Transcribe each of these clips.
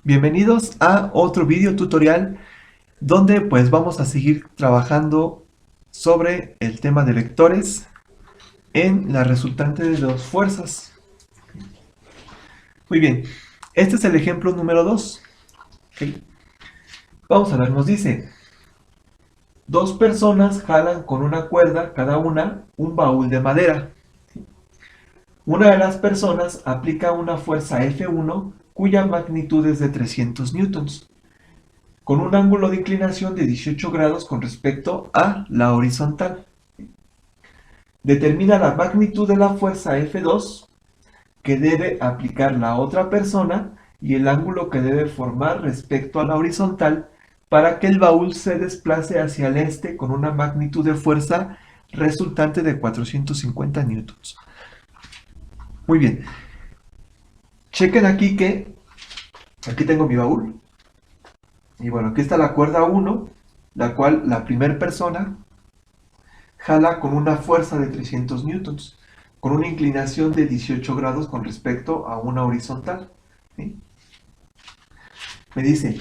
Bienvenidos a otro video tutorial donde pues vamos a seguir trabajando sobre el tema de vectores en la resultante de dos fuerzas. Muy bien, este es el ejemplo número 2. ¿Okay? Vamos a ver, nos dice, dos personas jalan con una cuerda cada una un baúl de madera. Una de las personas aplica una fuerza F1 cuya magnitud es de 300 newtons, con un ángulo de inclinación de 18 grados con respecto a la horizontal. Determina la magnitud de la fuerza F2 que debe aplicar la otra persona y el ángulo que debe formar respecto a la horizontal para que el baúl se desplace hacia el este con una magnitud de fuerza resultante de 450 newtons. Muy bien. Chequen aquí que aquí tengo mi baúl. Y bueno, aquí está la cuerda 1, la cual la primera persona jala con una fuerza de 300 newtons, con una inclinación de 18 grados con respecto a una horizontal. ¿Sí? Me dice,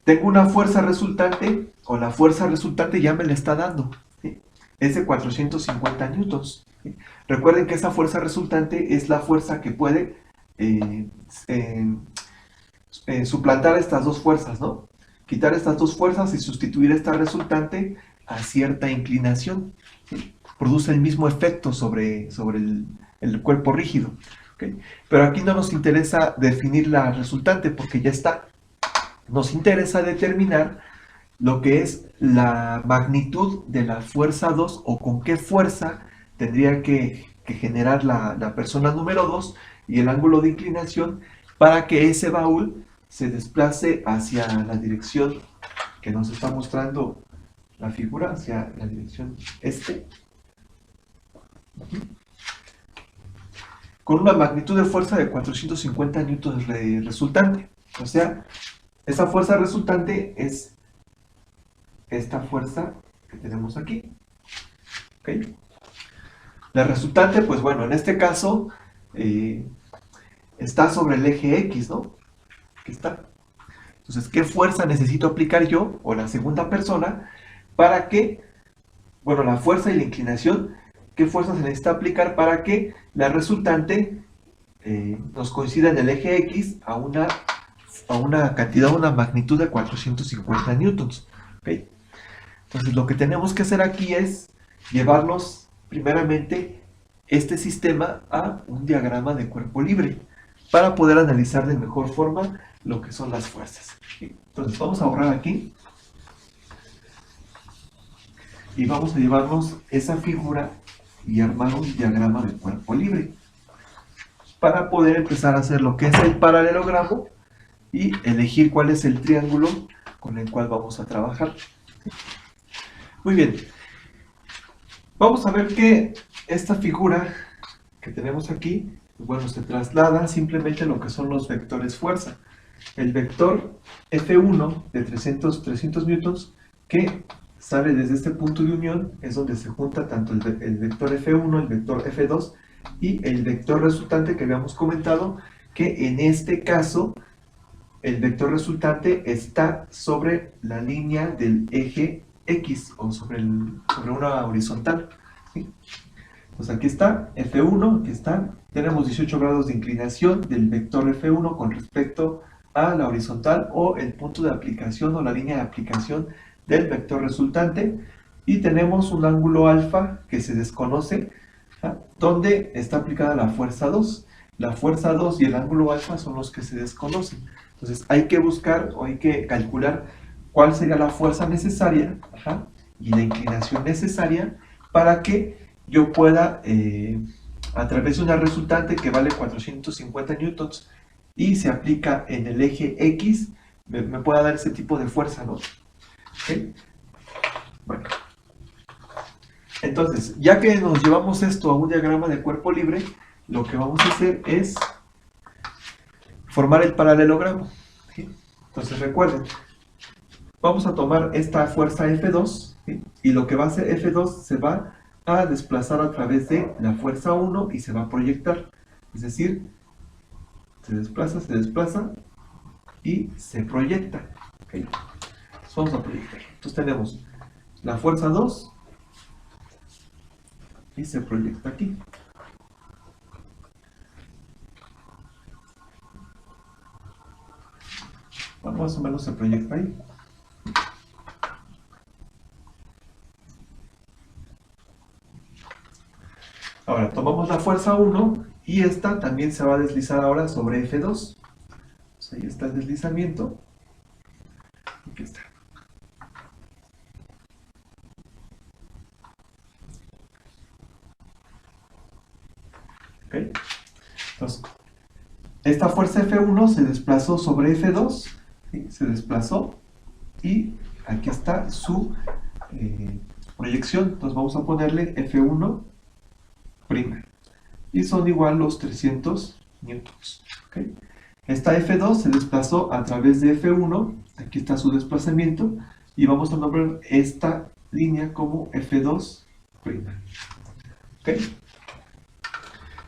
tengo una fuerza resultante, o la fuerza resultante ya me la está dando. ¿Sí? Es de 450 newtons. ¿Sí? Recuerden que esa fuerza resultante es la fuerza que puede eh, eh, suplantar estas dos fuerzas, ¿no? Quitar estas dos fuerzas y sustituir esta resultante a cierta inclinación. ¿Sí? Produce el mismo efecto sobre el cuerpo rígido. ¿Okay? Pero aquí no nos interesa definir la resultante porque ya está. Nos interesa determinar lo que es la magnitud de la fuerza 2 o con qué fuerza tendría que generar la persona número 2 y el ángulo de inclinación para que ese baúl se desplace hacia la dirección que nos está mostrando la figura, hacia la dirección este, con una magnitud de fuerza de 450 newtons resultante. O sea, esa fuerza resultante es esta fuerza que tenemos aquí. ¿Okay? La resultante, pues bueno, en este caso está sobre el eje X, ¿no? Aquí está. Entonces, ¿qué fuerza necesito aplicar yo, o la segunda persona, para que, bueno, la fuerza y la inclinación, qué fuerza se necesita aplicar para que la resultante nos coincida en el eje X a una cantidad, una magnitud de 450 newtons? ¿Okay? Entonces, lo que tenemos que hacer aquí es llevarnos primeramente este sistema a un diagrama de cuerpo libre para poder analizar de mejor forma lo que son las fuerzas. Entonces, vamos a borrar aquí y vamos a llevarnos esa figura y armar un diagrama de cuerpo libre para poder empezar a hacer lo que es el paralelogramo y elegir cuál es el triángulo con el cual vamos a trabajar. Muy bien. Vamos a ver que esta figura que tenemos aquí, bueno, se traslada simplemente lo que son los vectores fuerza. El vector F1 de 300 newtons que sale desde este punto de unión es donde se junta tanto el vector F1, el vector F2 y el vector resultante que habíamos comentado, que en este caso el vector resultante está sobre la línea del eje X o sobre una horizontal. ¿Sí? Pues aquí está F1, aquí está. Tenemos 18 grados de inclinación del vector F1 con respecto a la horizontal o el punto de aplicación o la línea de aplicación del vector resultante. Y tenemos un ángulo alfa que se desconoce, ¿ah? Donde está aplicada la fuerza 2. La fuerza 2 y el ángulo alfa son los que se desconocen. Entonces hay que buscar o hay que calcular cuál sería la fuerza necesaria, ajá, y la inclinación necesaria para que yo pueda, a través de una resultante que vale 450 newtons y se aplica en el eje X, me pueda dar ese tipo de fuerza, ¿no? ¿Okay? Bueno, entonces, ya que nos llevamos esto a un diagrama de cuerpo libre, lo que vamos a hacer es formar el paralelogramo. ¿Sí? Entonces, recuerden, vamos a tomar esta fuerza F2, ¿sí? Y lo que va a hacer F2 se va a desplazar a través de la fuerza 1 y se va a proyectar. Es decir, se desplaza y se proyecta. Okay. Entonces vamos a proyectar. Entonces tenemos la fuerza 2 y se proyecta aquí. Bueno, más o menos se proyecta ahí. Ahora tomamos la fuerza 1 y esta también se va a deslizar ahora sobre F2. Entonces, ahí está el deslizamiento. Aquí está. ¿Okay? Entonces, esta fuerza F1 se desplazó sobre F2, ¿sí? Se desplazó y aquí está su proyección. Entonces vamos a ponerle F1'. Y son igual los 300 newtons. ¿Okay? Esta F2 se desplazó a través de F1, aquí está su desplazamiento, y vamos a nombrar esta línea como F2'. ¿Okay?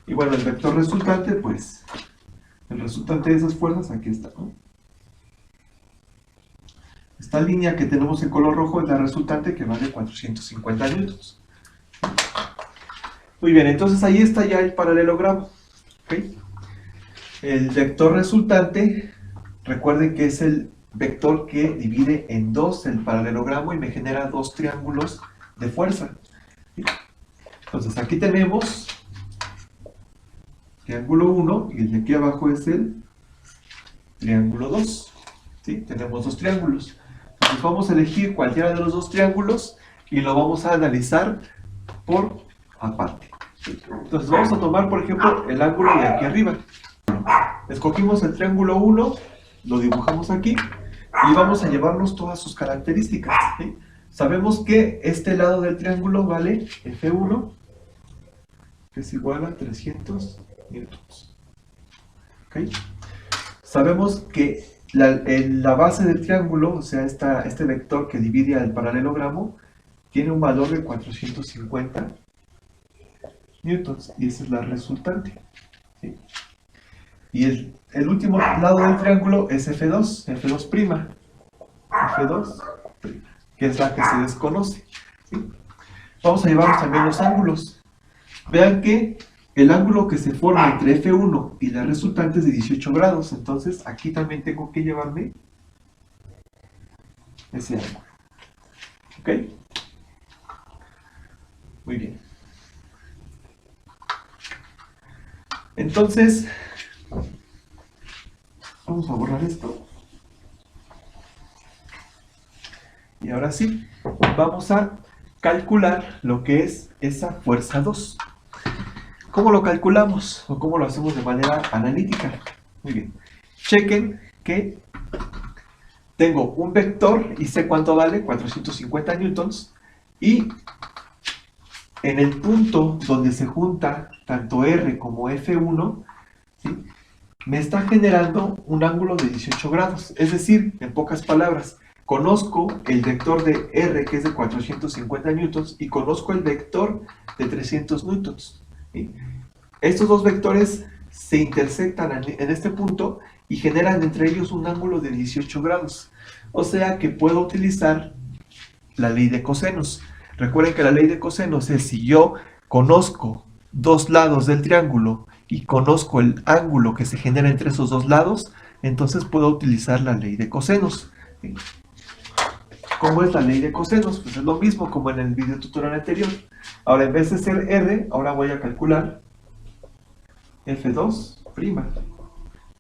Y bueno, el vector resultante, pues, el resultante de esas fuerzas, aquí está, ¿no? Esta línea que tenemos en color rojo es la resultante que vale 450 newtons. Muy bien, entonces ahí está ya el paralelogramo. ¿Okay? El vector resultante, recuerden que es el vector que divide en dos el paralelogramo y me genera dos triángulos de fuerza. ¿Sí? Entonces aquí tenemos triángulo 1 y el de aquí abajo es el triángulo 2. ¿Sí? Tenemos dos triángulos. Entonces vamos a elegir cualquiera de los dos triángulos y lo vamos a analizar por aparte. Entonces vamos a tomar, por ejemplo, el ángulo de aquí arriba. Escogimos el triángulo 1, lo dibujamos aquí y vamos a llevarnos todas sus características. ¿Sí? Sabemos que este lado del triángulo vale F1, que es igual a 300 newtons. ¿Okay? Sabemos que la base del triángulo, o sea, este vector que divide al paralelogramo, tiene un valor de 450 newtons, y esa es la resultante. ¿Sí? Y el último lado del triángulo es F2, F2', que es la que se desconoce. ¿Sí? Vamos a llevarnos también los ángulos. Vean que el ángulo que se forma entre F1 y la resultante es de 18 grados, entonces aquí también tengo que llevarme ese ángulo. ¿Ok? Muy bien. Entonces, vamos a borrar esto. Y ahora sí, vamos a calcular lo que es esa fuerza 2. ¿Cómo lo calculamos? ¿O cómo lo hacemos de manera analítica? Muy bien. Chequen que tengo un vector y sé cuánto vale, 450 newtons. Y en el punto donde se junta tanto R como F1, ¿sí?, me está generando un ángulo de 18 grados. Es decir, en pocas palabras, conozco el vector de R, que es de 450 newtons, y conozco el vector de 300 newtons. ¿Sí? Estos dos vectores se intersectan en este punto y generan entre ellos un ángulo de 18 grados. O sea que puedo utilizar la ley de cosenos. Recuerden que la ley de cosenos es si yo conozco dos lados del triángulo y conozco el ángulo que se genera entre esos dos lados, entonces puedo utilizar la ley de cosenos. ¿Sí? ¿Cómo es la ley de cosenos? Pues es lo mismo como en el video tutorial anterior. Ahora, en vez de ser R, ahora voy a calcular F2',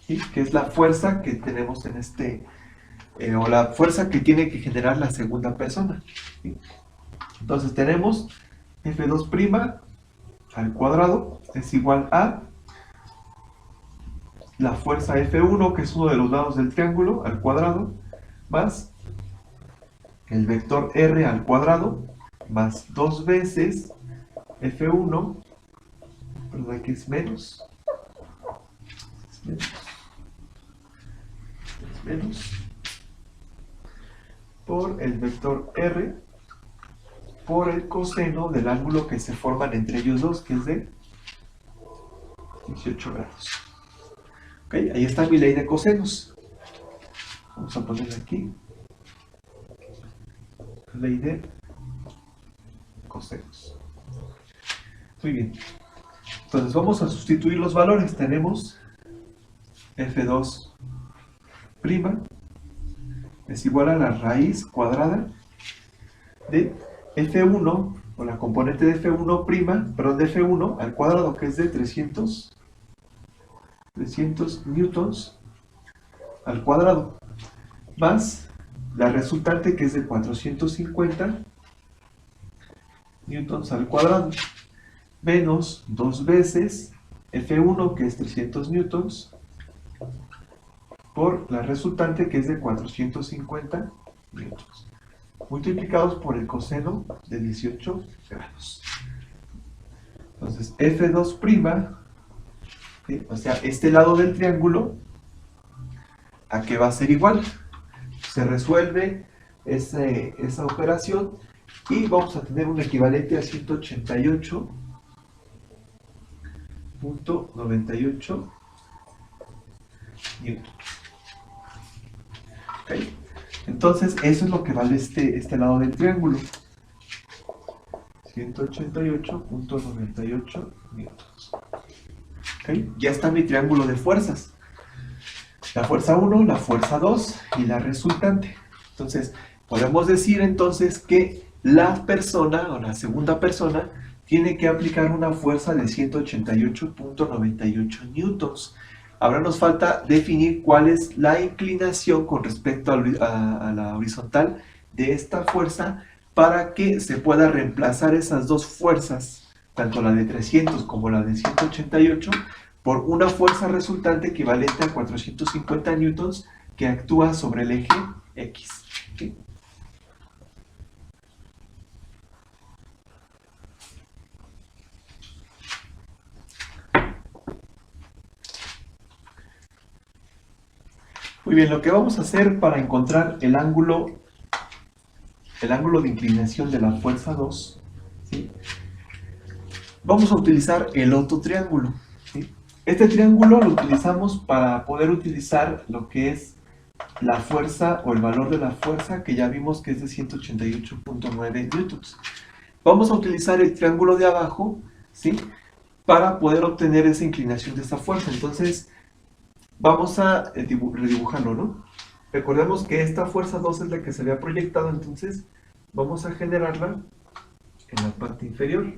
¿sí?, que es la fuerza que tenemos en o la fuerza que tiene que generar la segunda persona. ¿Sí? Entonces tenemos F2' al cuadrado es igual a la fuerza F1, que es uno de los lados del triángulo, al cuadrado, más el vector R al cuadrado, más 2 veces F1, ¿verdad que es menos? Es menos por el vector R por el coseno del ángulo que se forman entre ellos dos, que es de 18 grados. ¿Ok? Ahí está mi ley de cosenos. Vamos a ponerle aquí. Ley de cosenos. Muy bien. Entonces vamos a sustituir los valores. Tenemos f2' es igual a la raíz cuadrada de f1, o la componente de f1', perdón, de f1 al cuadrado, que es de 300 newtons al cuadrado, más la resultante, que es de 450 newtons al cuadrado, menos 2 veces F1, que es 300 newtons, por la resultante, que es de 450 newtons, multiplicados por el coseno de 18 grados. Entonces, F2', ¿sí? O sea, este lado del triángulo, ¿a qué va a ser igual? Se resuelve esa operación y vamos a tener un equivalente a 188.98 newtons. ¿Okay? Entonces, eso es lo que vale este lado del triángulo. 188.98 newtons. ¿Okay? Ya está mi triángulo de fuerzas. La fuerza 1, la fuerza 2 y la resultante. Entonces, podemos decir entonces que la persona, o la segunda persona, tiene que aplicar una fuerza de 188.98 newtons. Ahora nos falta definir cuál es la inclinación con respecto a la horizontal de esta fuerza, para que se pueda reemplazar esas dos fuerzas, tanto la de 300 como la de 188, por una fuerza resultante equivalente a 450 newtons que actúa sobre el eje X. ¿Sí? Muy bien, lo que vamos a hacer para encontrar el ángulo de inclinación de la fuerza 2, ¿sí? Vamos a utilizar el otro triángulo, ¿sí? Este triángulo lo utilizamos para poder utilizar lo que es la fuerza, o el valor de la fuerza, que ya vimos que es de 188.9 newtons. Vamos a utilizar el triángulo de abajo, ¿sí?, para poder obtener esa inclinación de esta fuerza. Entonces, vamos a redibujarlo, ¿no? Recordemos que esta fuerza 2 es la que se había proyectado, entonces vamos a generarla en la parte inferior.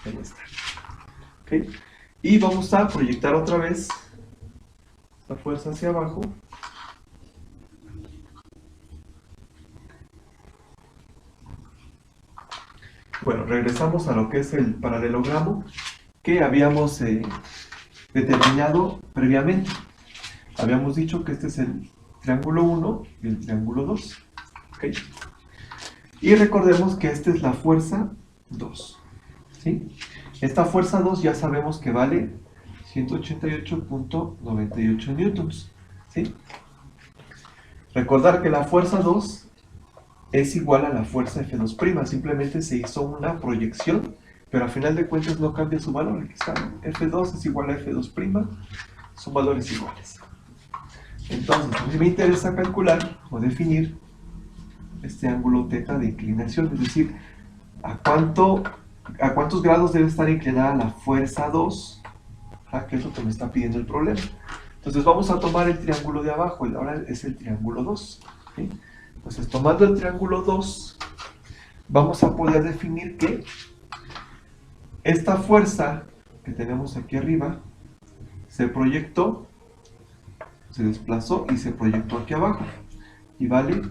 Ahí está. ¿Okay? Y vamos a proyectar otra vez esta fuerza hacia abajo. Bueno, regresamos a lo que es el paralelogramo que habíamos determinado previamente. Habíamos dicho que este es el triángulo 1 y el triángulo 2. ¿Okay? Y recordemos que esta es la fuerza 2. ¿Sí? Esta fuerza 2 ya sabemos que vale 188.98 newtons. ¿Sí? Recordar que la fuerza 2 es igual a la fuerza F2', simplemente se hizo una proyección, pero a final de cuentas no cambia su valor. Aquí está, F2 es igual a F2', son valores iguales. Entonces, a mí me interesa calcular o definir este ángulo θ de inclinación, es decir, a cuántos grados debe estar inclinada la fuerza 2, que es lo que me está pidiendo el problema. Entonces vamos a tomar el triángulo de abajo, y ahora es el triángulo 2. ¿Sí? Entonces, tomando el triángulo 2, vamos a poder definir que esta fuerza que tenemos aquí arriba se proyectó, se desplazó y se proyectó aquí abajo, y vale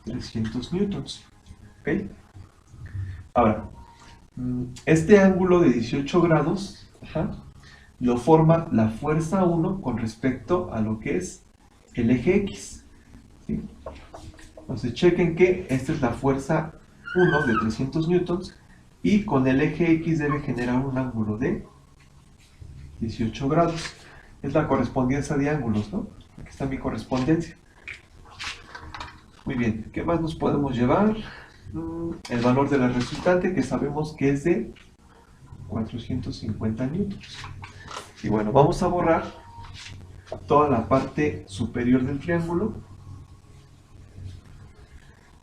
300 newtons. ¿Okay? Ahora, este ángulo de 18 grados lo forma la fuerza 1 con respecto a lo que es el eje X. ¿Sí? Entonces chequen que esta es la fuerza 1 de 300 newtons y con el eje X debe generar un ángulo de 18 grados. Es la correspondencia de ángulos, ¿no? Aquí está mi correspondencia. Muy bien, ¿qué más nos podemos llevar? El valor de la resultante, que sabemos que es de 450 newtons. Y bueno, vamos a borrar toda la parte superior del triángulo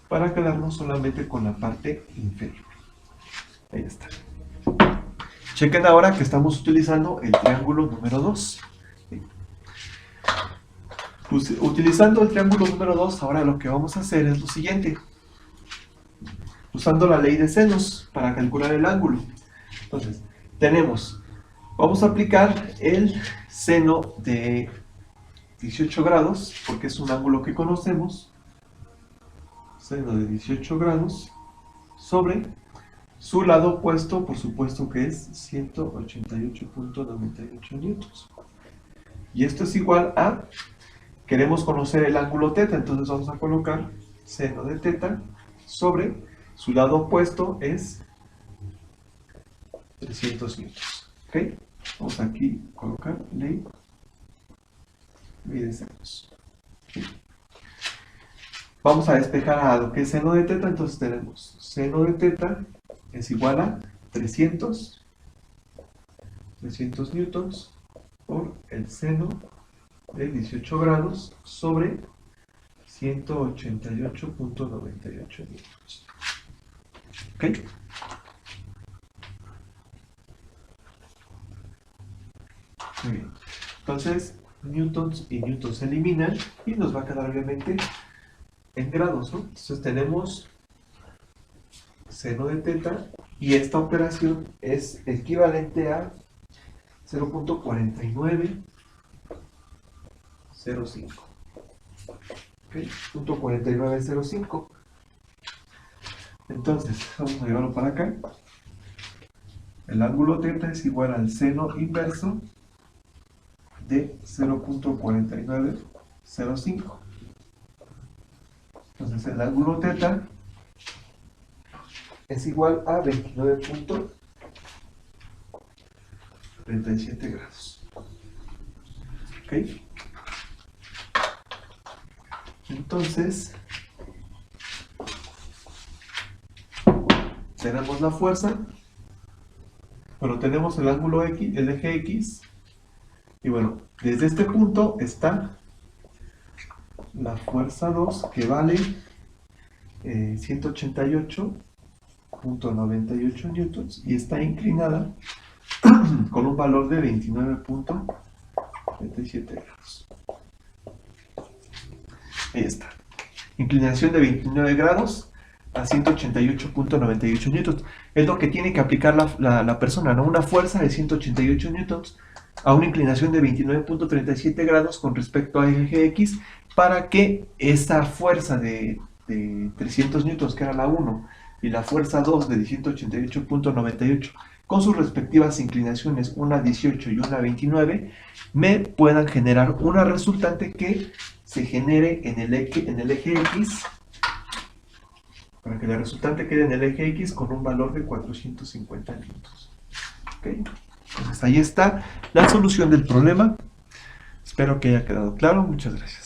para quedarnos solamente con la parte inferior. Ahí está. Chequen ahora que estamos utilizando el triángulo número 2. Pues, utilizando el triángulo número 2, ahora lo que vamos a hacer es lo siguiente. Usando la ley de senos para calcular el ángulo. Entonces, vamos a aplicar el seno de 18 grados, porque es un ángulo que conocemos. Seno de 18 grados sobre su lado opuesto, por supuesto que es 188.98 newtons. Y esto es igual a, queremos conocer el ángulo θ, entonces vamos a colocar seno de θ sobre su lado opuesto es 300 newtons. ¿Ok? Vamos aquí a colocar ley de senos. Vamos a despejar a lo que es seno de θ, entonces tenemos seno de θ es igual a 300 newtons por el seno de 18 grados sobre 188.98 newtons. ¿Ok? Muy bien. Entonces, newtons y newtons se eliminan y nos va a quedar obviamente en grados, ¿no? Entonces tenemos seno de θ y esta operación es equivalente a 0.4905. ¿Okay? 0.4905. Entonces, vamos a llevarlo para acá. El ángulo θ es igual al seno inverso de 0.4905. Entonces, el ángulo θ es igual a 29.37 grados. ¿Ok? Entonces, tenemos la fuerza, pero tenemos el ángulo X, el eje X, y bueno, desde este punto está la fuerza 2 que vale 188.98 newtons y está inclinada con un valor de 29.37 grados. Ahí está. Inclinación de 29 grados a 188.98 newtons. Es lo que tiene que aplicar la persona, ¿no? Una fuerza de 188 newtons a una inclinación de 29.37 grados con respecto al eje X para que esa fuerza de 300 newtons, que era la 1, y la fuerza 2 de 188.98 con sus respectivas inclinaciones, una 18 y una 29, me puedan generar una resultante que se genere en el eje X, para que la resultante quede en el eje X con un valor de 450 newtons. ¿Okay? Entonces ahí está la solución del problema. Espero que haya quedado claro. Muchas gracias.